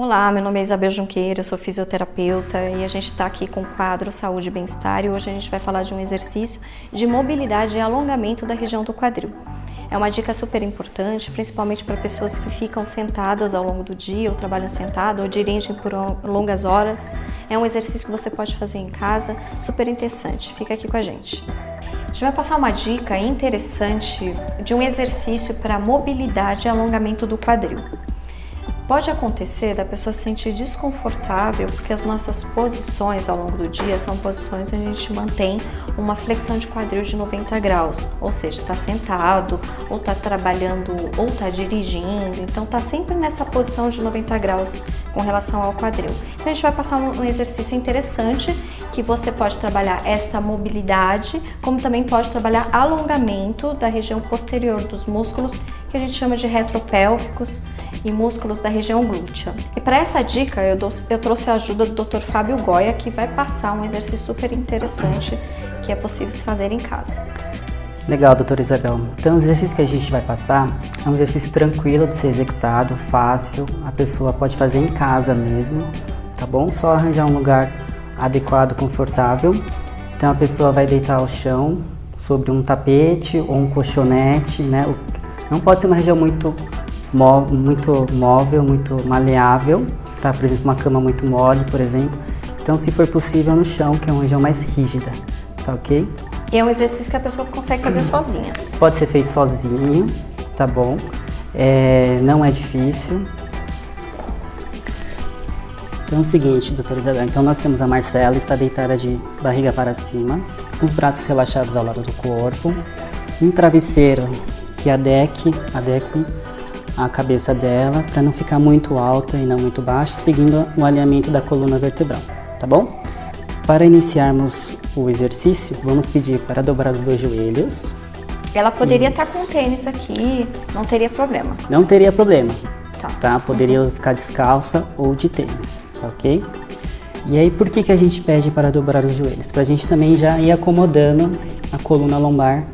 Olá, meu nome é Isabel Junqueira, eu sou fisioterapeuta e a gente está aqui com o quadro Saúde e Bem-Estar e hoje a gente vai falar de um exercício de mobilidade e alongamento da região do quadril. É uma dica super importante, principalmente para pessoas que ficam sentadas ao longo do dia, ou trabalham sentado, ou dirigem por longas horas. É um exercício que você pode fazer em casa, super interessante. Fica aqui com a gente. A gente vai passar uma dica interessante de um exercício para mobilidade e alongamento do quadril. Pode acontecer da pessoa se sentir desconfortável porque as nossas posições ao longo do dia são posições onde a gente mantém uma flexão de quadril de 90 graus, ou seja, está sentado, ou está trabalhando, ou está dirigindo, então está sempre nessa posição de 90 graus com relação ao quadril. Então a gente vai passar um exercício interessante que você pode trabalhar esta mobilidade, como também pode trabalhar alongamento da região posterior dos músculos, que a gente chama de retropélvicos, e músculos da região glútea. E para essa dica eu trouxe a ajuda do Dr. Fábio Goya, que vai passar um exercício super interessante que é possível se fazer em casa. Legal, doutora Isabel. Então o exercício que a gente vai passar é um exercício tranquilo de ser executado, fácil, a pessoa pode fazer em casa mesmo, tá bom? Só arranjar um lugar adequado, confortável. Então a pessoa vai deitar ao chão sobre um tapete ou um colchonete, né? Não pode ser uma região muito móvel, muito maleável, tá? Por exemplo, uma cama muito mole, por exemplo. Então, se for possível, no chão, que é uma região mais rígida, tá ok? E é um exercício que a pessoa consegue fazer sozinha. Pode ser feito sozinho, tá bom? Não é difícil. Então é o seguinte, doutora Isabel, então nós temos a Marcela, está deitada de barriga para cima, com os braços relaxados ao lado do corpo, um travesseiro que adeque a cabeça dela para não ficar muito alta e não muito baixa, seguindo o alinhamento da coluna vertebral, tá bom? Para iniciarmos o exercício, vamos pedir para dobrar os dois joelhos. Ela poderia estar com tênis aqui, não teria problema. Não teria problema, tá? Poderia ficar descalça ou de tênis, tá ok? E aí, por que a gente pede para dobrar os joelhos? Para a gente também já ir acomodando a coluna lombar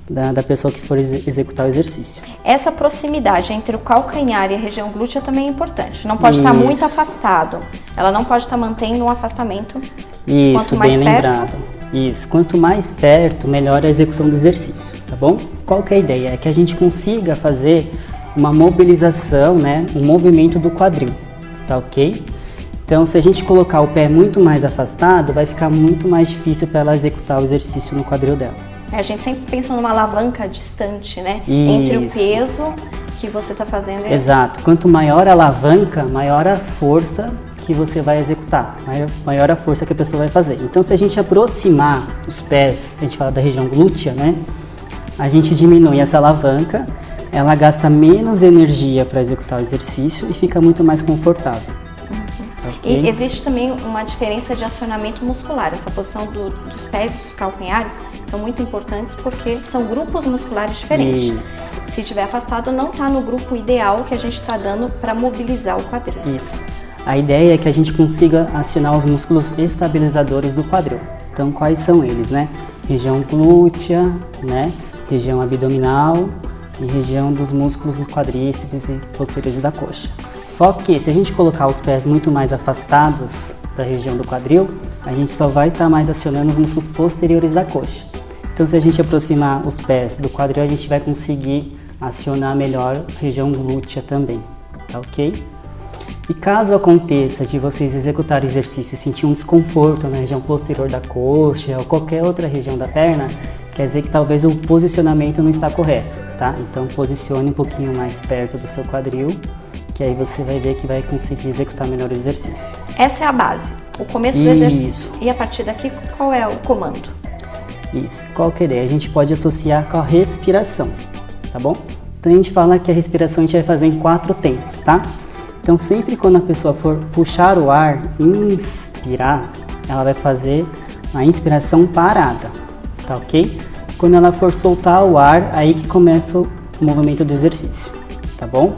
da pessoa que for executar o exercício. Essa proximidade entre o calcanhar e a região glútea também é importante. Não pode estar muito afastado. Ela não pode estar mantendo um afastamento. Isso, bem lembrado. Isso, quanto mais perto, melhor a execução do exercício, tá bom? Qual que é a ideia? É que a gente consiga fazer uma mobilização, né? Um movimento do quadril, tá ok? Então, se a gente colocar o pé muito mais afastado, vai ficar muito mais difícil para ela executar o exercício no quadril dela. A gente sempre pensa numa alavanca distante, né? Isso. Entre o peso que você está fazendo e... Exato. Quanto maior a alavanca, maior a força que você vai executar, maior a força que a pessoa vai fazer. Então, se a gente aproximar os pés, a gente fala da região glútea, né? A gente diminui essa alavanca, ela gasta menos energia para executar o exercício e fica muito mais confortável. Okay. E existe também uma diferença de acionamento muscular. Essa posição dos pés e dos calcanhares são muito importantes porque são grupos musculares diferentes. Isso. Se estiver afastado, não está no grupo ideal que a gente está dando para mobilizar o quadril. Isso. A ideia é que a gente consiga acionar os músculos estabilizadores do quadril. Então, quais são eles, né? Região glútea, né? Região abdominal e região dos músculos do quadríceps e posteriores da coxa. Só que se a gente colocar os pés muito mais afastados da região do quadril, a gente só vai estar mais acionando os músculos posteriores da coxa. Então, se a gente aproximar os pés do quadril, a gente vai conseguir acionar melhor a região glútea também, tá ok? E caso aconteça de vocês executarem o exercício e sentir um desconforto na região posterior da coxa ou qualquer outra região da perna, quer dizer que talvez o posicionamento não está correto, tá? Então, posicione um pouquinho mais perto do seu quadril, que aí você vai ver que vai conseguir executar melhor o exercício. Essa é a base, o começo do exercício. E a partir daqui, qual é o comando? Isso, qual que é a ideia? A gente pode associar com a respiração, tá bom? Então a gente fala que a respiração a gente vai fazer em 4 tempos, tá? Então sempre quando a pessoa for puxar o ar, inspirar, ela vai fazer a inspiração parada, tá ok? Quando ela for soltar o ar, aí que começa o movimento do exercício, tá bom?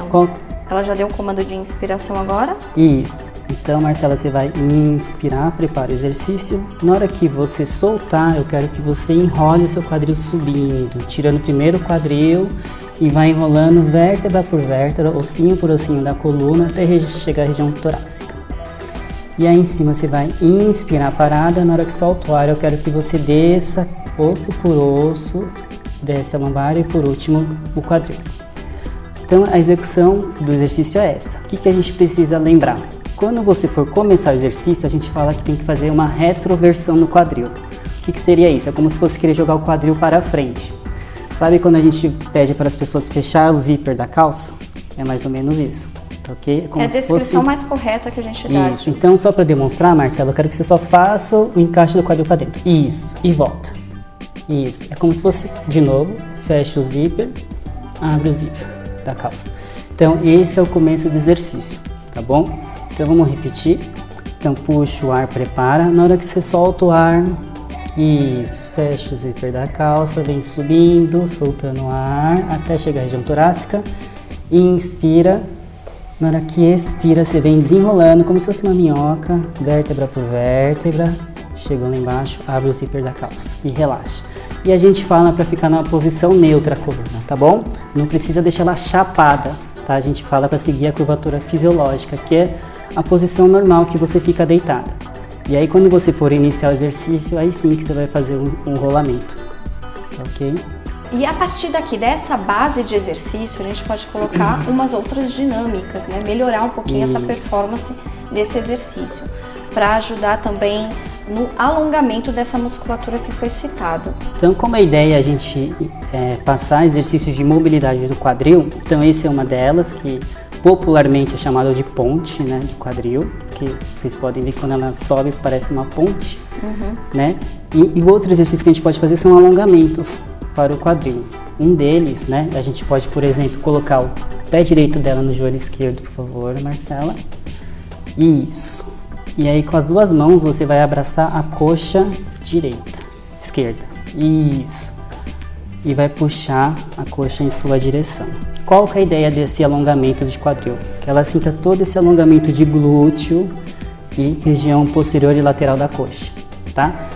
Então, ela já deu o comando de inspiração agora? Isso. Então, Marcela, você vai inspirar, prepara o exercício. Na hora que você soltar, eu quero que você enrole o seu quadril subindo, tirando primeiro o quadril e vai enrolando vértebra por vértebra, ossinho por ossinho da coluna até chegar à região torácica. E aí em cima você vai inspirar parada, na hora que solta o ar eu quero que você desça osso por osso, desce a lombar e por último o quadril. Então a execução do exercício é essa. O que a gente precisa lembrar? Quando você for começar o exercício, a gente fala que tem que fazer uma retroversão no quadril. O que seria isso? É como se fosse querer jogar o quadril para frente. Sabe quando a gente pede para as pessoas fechar o zíper da calça? É mais ou menos isso. Okay? É a descrição mais correta que a gente dá. Isso. Então, só para demonstrar, Marcelo, eu quero que você só faça o encaixe do quadril para dentro. Isso. E volta. Isso. É como se fosse, de novo, fecha o zíper, abre o zíper da calça. Então, esse é o começo do exercício, tá bom? Então, vamos repetir. Então, puxa o ar, prepara. Na hora que você solta o ar, isso, fecha o zíper da calça, vem subindo, soltando o ar, até chegar à região torácica. Inspira. Na hora que expira, você vem desenrolando como se fosse uma minhoca, vértebra por vértebra. Chegou lá embaixo, abre o zíper da calça e relaxa. E a gente fala para ficar numa posição neutra a coluna, tá bom? Não precisa deixar ela chapada, tá? A gente fala para seguir a curvatura fisiológica, que é a posição normal que você fica deitada. E aí quando você for iniciar o exercício, aí sim que você vai fazer um rolamento, tá ok? E a partir daqui, dessa base de exercício, a gente pode colocar umas outras dinâmicas, né? Melhorar um pouquinho essa performance desse exercício, para ajudar também no alongamento dessa musculatura que foi citada. Então, como a ideia é a gente passar exercícios de mobilidade do quadril, então esse é uma delas, que popularmente é chamada de ponte, né, de quadril, que vocês podem ver que quando ela sobe parece uma ponte, né? E o outro exercício que a gente pode fazer são alongamentos para o quadril. Um deles, né, a gente pode, por exemplo, colocar o pé direito dela no joelho esquerdo, por favor, Marcela. Isso. E aí com as duas mãos você vai abraçar a coxa esquerda. Isso. E vai puxar a coxa em sua direção. Qual que é a ideia desse alongamento de quadril? Que ela sinta todo esse alongamento de glúteo e região posterior e lateral da coxa, tá?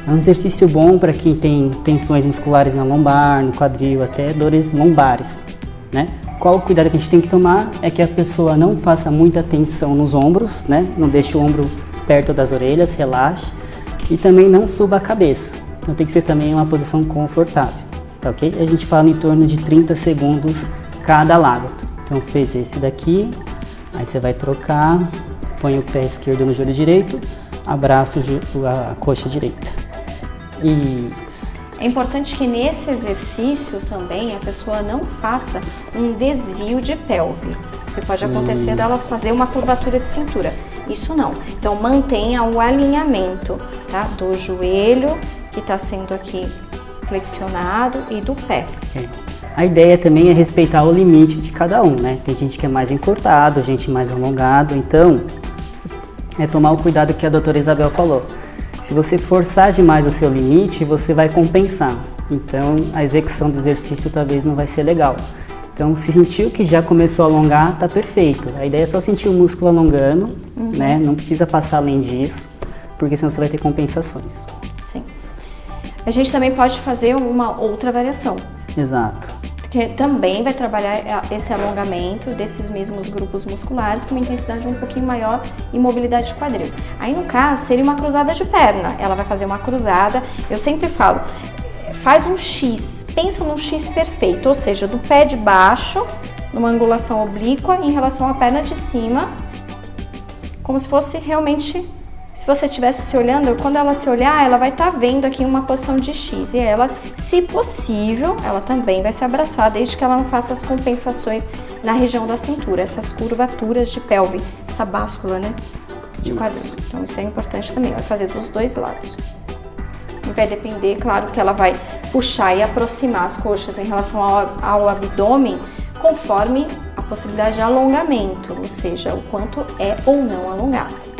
É um exercício bom para quem tem tensões musculares na lombar, no quadril, até dores lombares, né? Qual o cuidado que a gente tem que tomar é que a pessoa não faça muita tensão nos ombros, né? Não deixe o ombro perto das orelhas, relaxe. E também não suba a cabeça. Então tem que ser também uma posição confortável, tá ok? A gente fala em torno de 30 segundos cada lado. Então fez esse daqui, aí você vai trocar, põe o pé esquerdo no joelho direito, abraça a coxa direita. Isso. É importante que nesse exercício também a pessoa não faça um desvio de pelve, que pode acontecer dela fazer uma curvatura de cintura. Isso não. Então mantenha o alinhamento, tá? Do joelho, que está sendo aqui flexionado, e do pé. A ideia também é respeitar o limite de cada um, né? Tem gente que é mais encurtado, gente mais alongado, então é tomar o cuidado que a doutora Isabel falou. Se você forçar demais o seu limite, você vai compensar. Então, a execução do exercício talvez não vai ser legal. Então, se sentiu que já começou a alongar, tá perfeito. A ideia é só sentir o músculo alongando, né? Não precisa passar além disso, porque senão você vai ter compensações. Sim. A gente também pode fazer uma outra variação. Exato. Que também vai trabalhar esse alongamento desses mesmos grupos musculares com uma intensidade um pouquinho maior e mobilidade de quadril. Aí no caso seria uma cruzada de perna, ela vai fazer uma cruzada, eu sempre falo, faz um X, pensa num X perfeito, ou seja, do pé de baixo, numa angulação oblíqua em relação à perna de cima, como se fosse realmente, se você estivesse se olhando, quando ela se olhar, ela vai estar vendo aqui uma posição de X. E ela, se possível, ela também vai se abraçar, desde que ela não faça as compensações na região da cintura, essas curvaturas de pelve, essa báscula, né, de quadril. Então isso é importante também, vai fazer dos dois lados. E vai depender, claro, que ela vai puxar e aproximar as coxas em relação ao abdômen, conforme a possibilidade de alongamento, ou seja, o quanto é ou não alongado.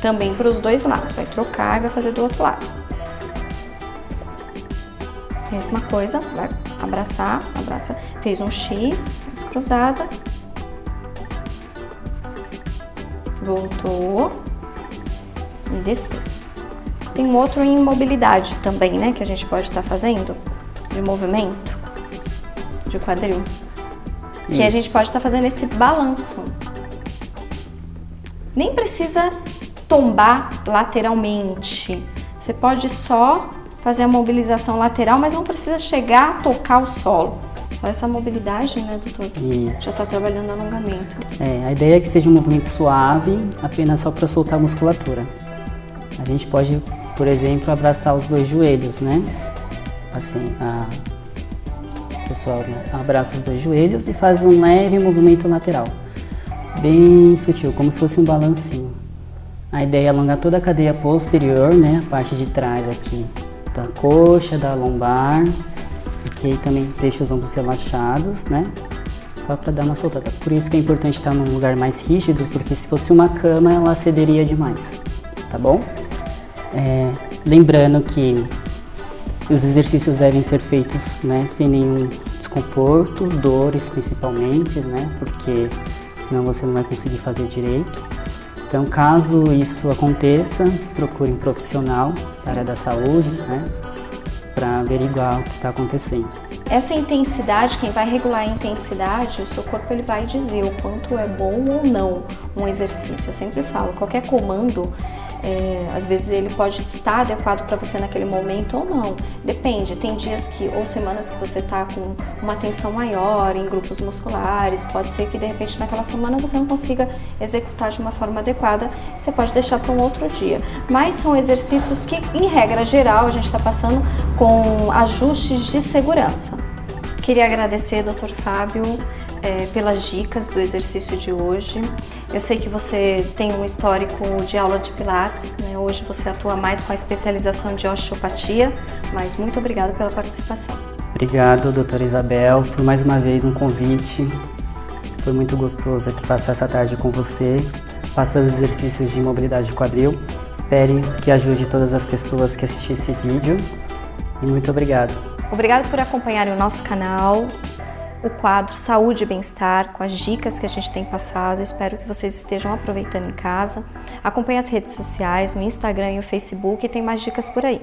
Também para os dois lados, vai trocar e vai fazer do outro lado. Mesma coisa, vai abraçar, abraça, fez um X, cruzada, voltou e desfez. Tem um outro em mobilidade também, né, que a gente pode estar fazendo. de movimento de quadril. Que Isso. a gente pode estar fazendo esse balanço. Nem precisa tombar lateralmente. Você pode só fazer a mobilização lateral, mas não precisa chegar a tocar o solo. Só essa mobilidade, né, doutor? Isso. Já está trabalhando alongamento. A ideia é que seja um movimento suave, apenas só para soltar a musculatura. A gente pode, por exemplo, abraçar os dois joelhos, né? Assim, o pessoal abraça os dois joelhos e faz um leve movimento lateral. Bem sutil, como se fosse um balancinho. A ideia é alongar toda a cadeia posterior, né? A parte de trás aqui da coxa, da lombar. Aqui também deixa os ombros relaxados, né? Só para dar uma soltada. Por isso que é importante estar num lugar mais rígido, porque se fosse uma cama, ela cederia demais, tá bom? Lembrando que os exercícios devem ser feitos, né, sem nenhum desconforto, dores principalmente, né? Porque senão você não vai conseguir fazer direito. Então, caso isso aconteça, procure um profissional da área da saúde, né? Para averiguar o que está acontecendo. Essa intensidade, quem vai regular a intensidade, o seu corpo ele vai dizer o quanto é bom ou não um exercício. Eu sempre falo, qualquer comando, às vezes ele pode estar adequado para você naquele momento ou não. Depende, tem dias ou semanas que você está com uma tensão maior em grupos musculares, pode ser que de repente naquela semana você não consiga executar de uma forma adequada, você pode deixar para um outro dia. Mas são exercícios que, em regra geral, a gente está passando com ajustes de segurança. Queria agradecer, Dr. Fábio, pelas dicas do exercício de hoje. Eu sei que você tem um histórico de aula de Pilates, né? Hoje você atua mais com a especialização de osteopatia, mas muito obrigada pela participação. Obrigado, doutora Isabel, por mais uma vez um convite. Foi muito gostoso aqui passar essa tarde com vocês, passando os exercícios de mobilidade de quadril. Espero que ajude todas as pessoas que assistirem esse vídeo e muito obrigado. Obrigado por acompanharem o nosso canal, o quadro Saúde e Bem-Estar, com as dicas que a gente tem passado. Espero que vocês estejam aproveitando em casa. Acompanhe as redes sociais, o Instagram e o Facebook, e tem mais dicas por aí.